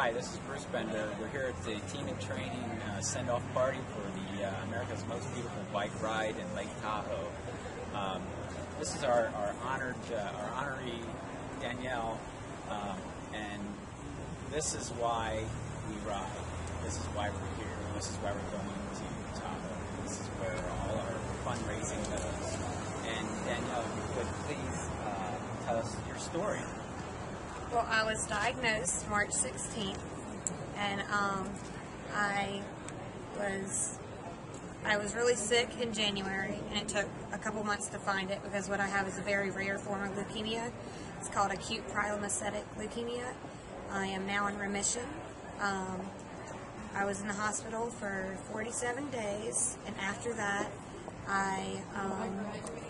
Hi, this is Bruce Bender. We're here at the Team in Training send-off party for the America's Most Beautiful Bike Ride in Lake Tahoe. This is our honoree, Danielle, and this is why we ride. This is why we're here. This is why we're going to Tahoe. This is where all our fundraising goes. And Danielle, if you could please tell us your story. Well, I was diagnosed March 16th, and I was really sick in January, and it took a couple months to find it because what I have is a very rare form of leukemia. It's called acute promyelocytic leukemia. I am now in remission. I was in the hospital for 47 days, and after that, I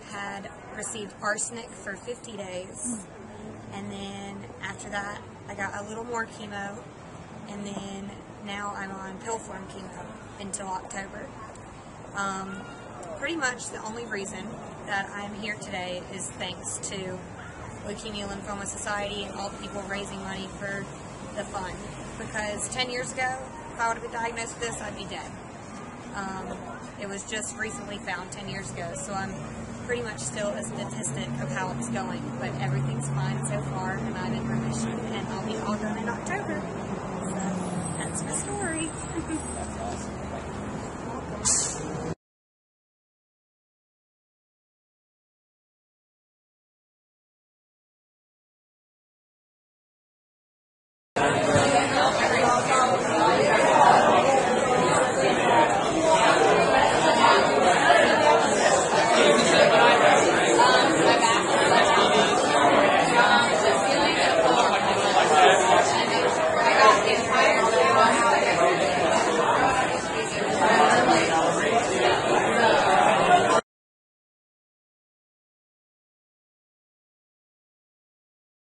had received arsenic for 50 days. And then after that, I got a little more chemo, and then now I'm on pill form chemo until October. Pretty much the only reason that I'm here today is thanks to Leukemia Lymphoma Society and all the people raising money for the fund. Because 10 years ago, if I would have been diagnosed with this, I'd be dead. It was just recently found 10 years ago, so I'm pretty much still a statistic of how it's going, but everything's fine so far, and I'm in remission, and I'll be all done in October. So that's my story. That's awesome.